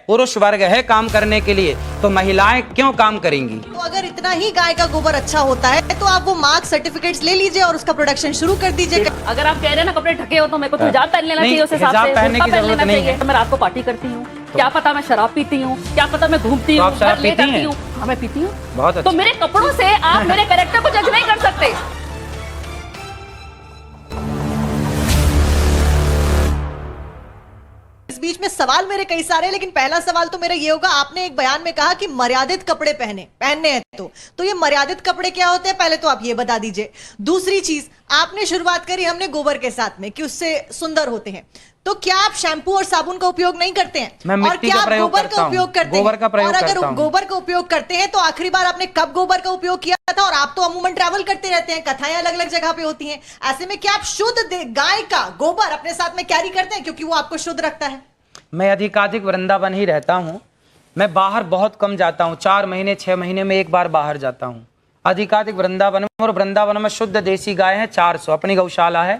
पुरुष वर्ग है काम करने के लिए, तो महिलाएं क्यों काम करेंगी? तो अगर इतना ही गाय का गोबर अच्छा होता है तो आप वो मार्क सर्टिफिकेट्स ले लीजिए और उसका प्रोडक्शन शुरू कर दीजिए। अगर आप कह रहे हैं ना कपड़े ढके हो तो मेरे को तो हिजाब पहन लेना चाहिए, उस हिसाब से पहनने की जरूरत नहीं है। तो मैं रात को पार्टी करती हूँ, क्या पता मैं शराब पीती हूँ, क्या पता मैं घूमती हूँ, शराब पीती हैं? हाँ मैं पीती हूँ। बहुत अच्छा। तो मेरे कपड़ों से आप मेरे कैरेक्टर को जज नहीं कर सकते। इस बीच में सवाल मेरे कई सारे हैं, लेकिन पहला सवाल तो मेरा ये होगा, आपने एक बयान में कहा कि मर्यादित कपड़े पहनने हैं, तो ये मर्यादित कपड़े क्या होते हैं, पहले तो आप ये बता दीजिए। दूसरी चीज, आपने शुरुआत करी हमने गोबर के साथ में कि उससे सुंदर होते हैं, तो क्या आप शैम्पू और साबुन का उपयोग नहीं करते हैं? मैं और मिट्टी क्या का आप प्रयोग गोबर करता का हूं। उपयोग करते हैं? गोबर का प्रयोग और अगर करता हूं। गोबर का उपयोग करते हैं तो आखिरी बार आपने कब गोबर का उपयोग किया था? और आप तो अमूमन ट्रैवल करते रहते हैं, कथाएं अलग अलग जगह पे होती हैं, ऐसे में क्या आप शुद्ध गाय का गोबर अपने साथ में कैरी करते हैं क्योंकि वो आपको शुद्ध रखता है? मैं अधिकाधिक वृंदावन ही रहता हूँ, मैं बाहर बहुत कम जाता हूँ, 4 महीने 6 महीने में एक बार बाहर जाता हूँ। अधिकाधिक वृंदावन में, और वृंदावन में शुद्ध देसी गाय है 400, अपनी गौशाला है,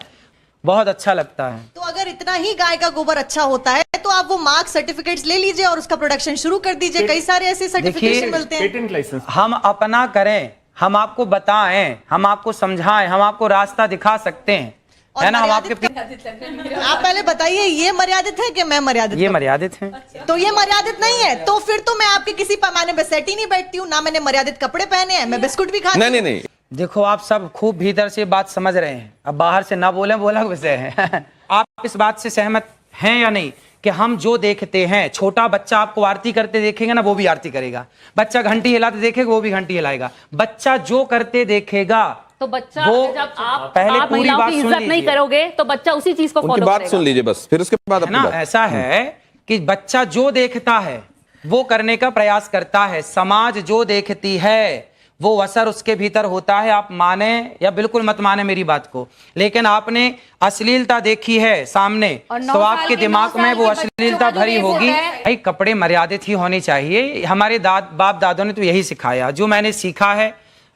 बहुत अच्छा लगता है। तो अगर इतना ही गाय का गोबर अच्छा होता है तो आप वो मार्क सर्टिफिकेट्स ले लीजिए और उसका प्रोडक्शन शुरू कर दीजिए। कई सारे ऐसे सर्टिफिकेशन मिलते हैं। पेटेंट लाइसेंस हम अपना करें, हम आपको बताएं, हम आपको समझाएं, हम आपको रास्ता दिखा सकते हैं, है ना? हम आपके आप पहले बताइए, ये मर्यादित है कि मैं मर्यादित? ये मर्यादित है। तो ये मर्यादित नहीं है, तो फिर तो मैं आपके किसी पैमाने पे सेट ही नहीं बैठती हूँ, ना मैंने मर्यादित कपड़े पहने हैं, मैं बिस्कुट भी खाती हूँ। नहीं देखो आप सब खूब भीतर से बात समझ रहे हैं, अब बाहर से ना बोले बोला विषय है। आप इस बात से सहमत हैं या नहीं कि हम जो देखते हैं, छोटा बच्चा आपको आरती करते देखेगा ना, वो भी आरती करेगा, बच्चा घंटी हिलाते देखेगा वो भी घंटी हिलाएगा, बच्चा जो करते देखेगा तो बच्चा वो जब आप पहले आप पूरी महिलाओं बात की सुन इज्जत नहीं लीजिए। करोगे तो बच्चा उसी चीज को उनकी फॉलो बात करेगा। सुन लीजिए बस, फिर उसके बाद है ना? अपनी बात। ऐसा है कि बच्चा जो देखता है वो करने का प्रयास करता है, समाज जो देखती है वो असर उसके भीतर होता है। आप माने या बिल्कुल मत माने मेरी बात को, लेकिन आपने अश्लीलता देखी है सामने तो आपके दिमाग में वो अश्लीलता भरी होगी। भाई कपड़े मर्यादित ही होने चाहिए, हमारे बाप दादों ने तो यही सिखाया, जो मैंने सीखा है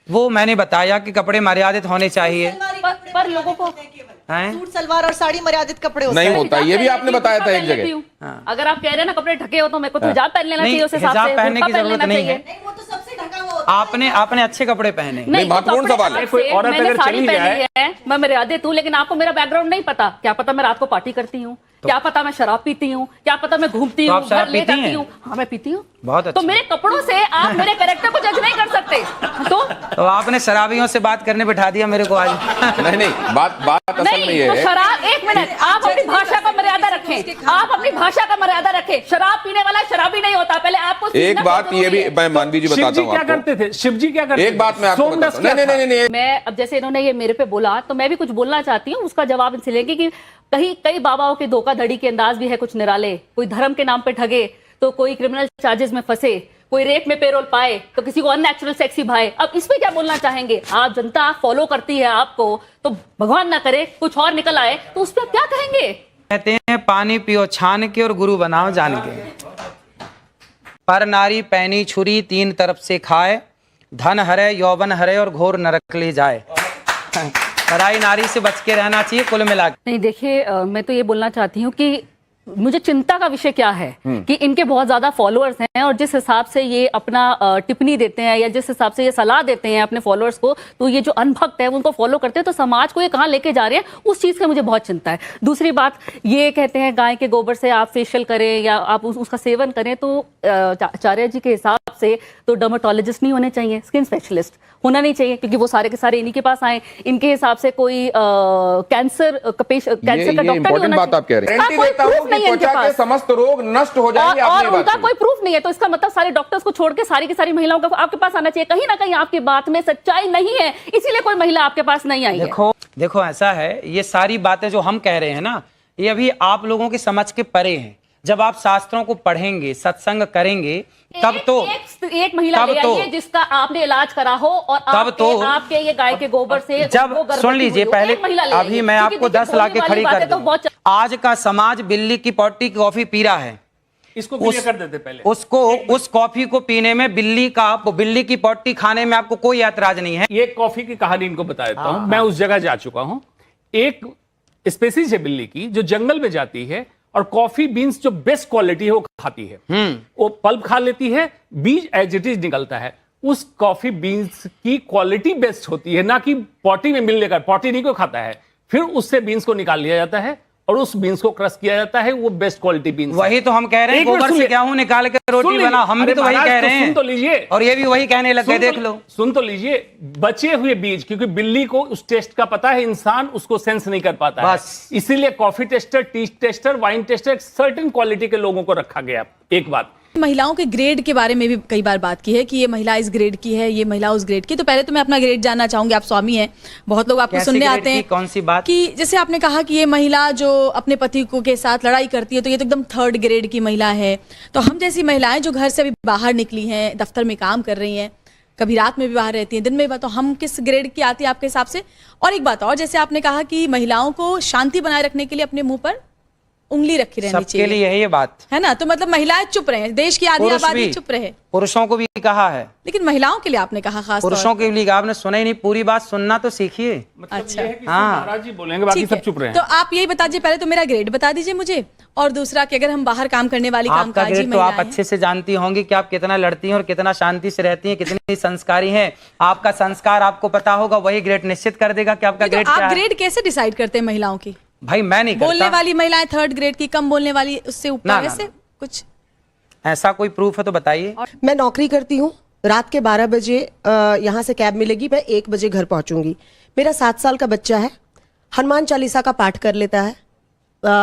वो मैंने बताया कि कपड़े मर्यादित होने चाहिए। पर लोगों को सूट सलवार और साड़ी मर्यादित कपड़े होते हैं। नहीं होता, ये भी आपने बताया था एक जगह। अगर आप कह रहे हैं ना कपड़े ढके हो तो मेरे को तो हिजाब पहन लेना चाहिए, उस हिसाब से हिजाब पहनने की बुर्का जरूरत लेना नहीं है। चाहिए। वो तो सबसे ढका हुआ होता है। आपने अच्छे कपड़े पहने। नहीं, महत्वपूर्ण सवाल है। कोई औरत मैंने अगर साड़ी चली पहनी जाए- है, मैं मर्यादित हूँ, लेकिन आपको मेरा बैकग्राउंड नहीं पता। क्या पता मैं रात को पार्टी करती हूँ, क्या पता मैं शराब पीती हूँ, क्या पता मैं घूमती तो हूँ, आप शराब घर ले पीती जाती हैं? हूँ। हाँ मैं पीती हूँ। बहुत अच्छा। तो मेरे कपड़ों से आप मेरे कैरेक्टर को जज नहीं कर सकते। तो आपने शराबियों से बात करने बिठा दिया मेरे को आज। नहीं, बात असल में नहीं ये तो है। शराब, एक मिनट, आप अपनी भाषा का मर्यादा रखें, आप अपनी भाषा का मर्यादा रखें। शराब पीने वाला शराबी नहीं होता। पहले आपको एक बात ये भी मैं मानवी जी शिव बताता जी हूँ क्या आपको। करते थे? शिव जी क्या करते थे? एक बात मैं आपको सोमरस बताता हूँ। क्या था? नहीं, मैं अब जैसे इन्होंने ये मेरे पे बोला तो मैं भी कुछ बोलना चाहती हूँ, उसका जवाब इनसे लेंगे कि कई बाबाओं के धोखाधड़ी के अंदाज भी है कुछ निराले। कोई धर्म के नाम पे ठगे तो कोई क्रिमिनल चार्जेस में फंसे, कोई रेप में पेरोल पाए तो किसी को अननेचुरल सेक्सी भाए। अब इसमें क्या बोलना चाहेंगे? आप जनता फॉलो करती है आपको, तो भगवान ना करे कुछ और निकल आए तो उस पर क्या कहेंगे? कहते हैं पानी पियो छान के और गुरु बनाओ जान के। पर नारी पैनी छुरी 3 तरफ से खाए, धन हरे यौवन हरे और घोर नरक ले जाए। पराई नारी से बच के रहना चाहिए कुल मिला के। नहीं देखिए, मैं तो ये बोलना चाहती हूँ कि मुझे चिंता का विषय क्या है कि इनके बहुत ज्यादा फॉलोअर्स हैं, और जिस हिसाब से ये अपना टिप्पणी देते हैं या जिस हिसाब से ये सलाह देते हैं अपने फॉलोअर्स को, तो ये जो अनभक्त है उनको फॉलो करते हैं, तो समाज को ये कहाँ लेके जा रहे हैं, उस चीज की मुझे बहुत चिंता है। दूसरी बात, ये कहते हैं गाय के गोबर से आप फेशियल करें या आप उसका सेवन करें, तो आचार्य जी के हिसाब से तो डर्मेटोलॉजिस्ट नहीं होने चाहिए, स्किन स्पेशलिस्ट होना नहीं चाहिए, क्योंकि वो सारे के सारे इन्हीं के पास आए। इनके हिसाब से कोई कैंसर का डॉक्टर नहीं होना बात आप कह रहे हैं। कोई proof नहीं है इनके त्वचा के पास। समस्त रोग नष्ट हो जाएंगे। और आपने ये बात उनका कही। कोई प्रूफ नहीं है, तो इसका मतलब सारे डॉक्टर्स को छोड़ के सारी की सारी महिलाओं का आपके पास आना चाहिए। कहीं ना कहीं आपकी बात में सच्चाई नहीं है, इसीलिए कोई महिला आपके पास नहीं आई है। देखो ऐसा है, ये सारी बातें जो हम कह रहे हैं ना, ये अभी आप लोगों की समझ के परे हैं। जब आप शास्त्रों को पढ़ेंगे, सत्संग करेंगे, तब तो एक महिला ले आइए जिसका आपने इलाज करा हो, और आपके ये गाय के गोबर से जब सुन लीजिए पहले, अभी मैं आपको 10 लाख के खड़ी कर दूं। आज का समाज बिल्ली की पॉटी कॉफी पी रहा है, इसको क्लियर कर देते पहले। उसको उस कॉफी को पीने में बिल्ली की पॉटी खाने में आपको कोई ऐतराज नहीं है। ये कॉफी की कहानी इनको बता देता हूं। मैं उस जगह जा चुका हूं। एक स्पेसीज है बिल्ली की जो जंगल में जाती है, और कॉफी बीन्स जो बेस्ट क्वालिटी है वो खाती है। वो पल्प खा लेती है, बीज एज इट इज निकलता है। उस कॉफी बीन्स की क्वालिटी बेस्ट होती है, ना कि पॉटी में मिलने का। पॉटी नहीं को खाता है, फिर उससे बीन्स को निकाल लिया जाता है और उस बीन्स को क्रश किया जाता है, वो बेस्ट क्वालिटी बीन्स। वही तो हम कह रहे हैं, गोबर से गेहूं निकाल के रोटी बना, हम भी तो वही कह रहे हैं। सुन तो लीजिए, और ये भी वही कहने लग गए, देख लो। सुन तो लीजिए, बचे हुए बीज, क्योंकि बिल्ली को उस टेस्ट का पता है, इंसान उसको सेंस नहीं कर पाता है, इसीलिए coffee tester, T tester, wine taster, certain quality के लोगों को रखा गया। एक बात, महिलाओं के ग्रेड के बारे में भी कई बार बात की है कि ये महिला इस ग्रेड की है, ये महिला उस ग्रेड की। तो पहले तो मैं अपना ग्रेड जानना चाहूंगी। आप स्वामी हैं, बहुत लोग आपको सुनने आते हैं। कौन सी बात? कि जैसे आपने कहा कि ये महिला जो अपने पति को के साथ लड़ाई करती है, तो ये तो एकदम 3rd ग्रेड की महिला है। तो हम जैसी महिलाएं जो घर से अभी बाहर निकली हैं, दफ्तर में काम कर रही हैं, कभी रात में भी बाहर रहती हैं, दिन में भी, तो हम किस ग्रेड की आती है आपके हिसाब से? और एक बात और, जैसे आपने कहा कि महिलाओं को शांति बनाए रखने के लिए अपने मुंह पर उंगली रखी रहनी चाहिए, सबके लिए है ये बात, है ना? तो मतलब महिलाएं चुप रहे, देश की आधी आबादी चुप रहे। पुरुषों को भी कहा है, लेकिन महिलाओं के लिए आपने कहा खास पुरुषों के लिए आपने सुना ही नहीं, पूरी बात सुनना तो सीखिए। अच्छा, महाराज जी बोलेंगे, बाकी सब चुप रहे हैं। तो आप यही बता दीजिए, पहले तो मेरा ग्रेड बता दीजिए मुझे, और दूसरा कि अगर हम बाहर काम करने वाली कामकाजी महिलाएं, तो आप अच्छे से जानती होंगी कि आप कितना लड़ती हैं और कितना शांति से रहती हैं, कितनी संस्कारी हैं। आपका संस्कार आपको पता होगा, वही ग्रेड निश्चित कर देगा कि आपका ग्रेड क्या है। आप ग्रेड कैसे डिसाइड करते हैं महिलाओं की? भाई मैं नहीं करता। बोलने वाली महिलाएं 3rd ग्रेड की, कम बोलने वाली उससे ऊपर, ऐसे कुछ ऐसा कोई प्रूफ है तो बताइए। मैं नौकरी करती हूँ, रात के 12 बजे यहाँ से कैब मिलेगी, मैं 1 बजे घर पहुंचूंगी। मेरा 7 साल का बच्चा है, हनुमान चालीसा का पाठ कर लेता है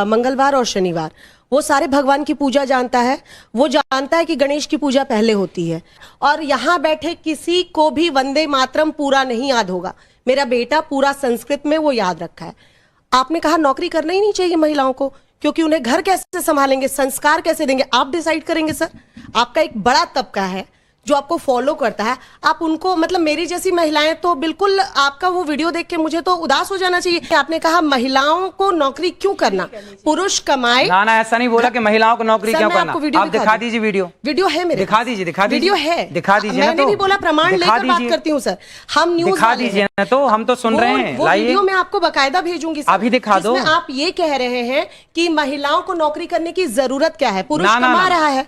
मंगलवार और शनिवार। वो सारे भगवान की पूजा जानता है, वो जानता है कि गणेश की पूजा पहले होती है। और यहाँ बैठे किसी को भी वंदे मातरम पूरा नहीं याद होगा। मेरा बेटा पूरा संस्कृत में वो याद रखा है। आपने कहा नौकरी करना ही नहीं चाहिए महिलाओं को, क्योंकि उन्हें घर कैसे संभालेंगे, संस्कार कैसे देंगे, आप डिसाइड करेंगे। सर, आपका एक बड़ा तबका है जो आपको फॉलो करता है, आप उनको, मतलब मेरी जैसी महिलाएं तो बिल्कुल, आपका वो वीडियो देख के मुझे तो उदास हो जाना चाहिए। आपने कहा महिलाओं को नौकरी क्यों करना, पुरुष कमाए। ना ऐसा नहीं बोला कि महिलाओं को नौकरी क्यों करना। आप दिखा दीजिए वीडियो है मेरे, दिखा दीजिए वीडियो है, दिखा दीजिए। मैंने भी बोला प्रमाण लेकर बात करती हूँ सर, हम न्यूज़ दिखा दीजिए ना, तो हम तो सुन रहे हैं। वो वीडियो मैं आपको बकायदा भेजूंगी, अभी दिखा दो। आप ये कह रहे हैं कि महिलाओं को नौकरी करने की जरूरत क्या है, पुरुष कमा रहा है।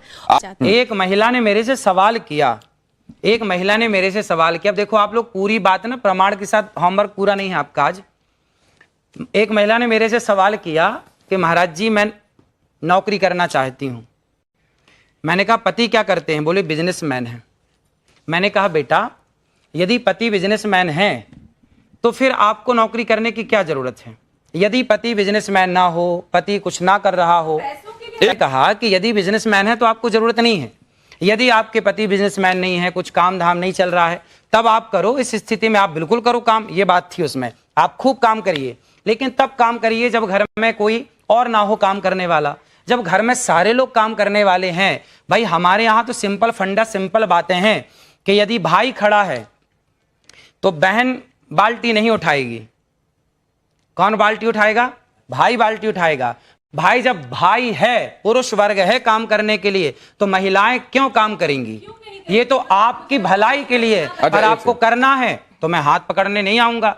एक महिला ने मेरे से सवाल किया, अब देखो आप लोग पूरी बात ना प्रमाण के साथ, होमवर्क पूरा नहीं है आपका आज। एक महिला ने मेरे से सवाल किया कि महाराज जी मैं नौकरी करना चाहती हूं। मैंने कहा पति क्या करते हैं? बोले बिजनेसमैन है। मैंने कहा बेटा यदि पति बिजनेसमैन है तो फिर आपको नौकरी करने की क्या जरूरत है? यदि पति बिजनेसमैन ना हो, पति कुछ ना कर रहा हो, कहा कि यदि बिजनेसमैन है तो आपको जरूरत नहीं है। यदि आपके पति बिजनेसमैन नहीं है, कुछ काम धाम नहीं चल रहा है, तब आप करो। इस स्थिति में आप बिल्कुल करो काम, ये बात थी उसमें। आप खूब काम करिए, लेकिन तब काम करिए जब घर में कोई और ना हो काम करने वाला। जब घर में सारे लोग काम करने वाले हैं, भाई हमारे यहाँ तो सिंपल फंडा, सिंपल बातें हैं कि यदि भाई खड़ा है तो बहन बाल्टी नहीं उठाएगी। कौन बाल्टी उठाएगा? भाई बाल्टी उठाएगा। भाई जब भाई है, पुरुष वर्ग है काम करने के लिए, तो महिलाएं क्यों काम करेंगी? ये तो आपकी भलाई के लिए। अगर आपको करना है तो मैं हाथ पकड़ने नहीं आऊंगा।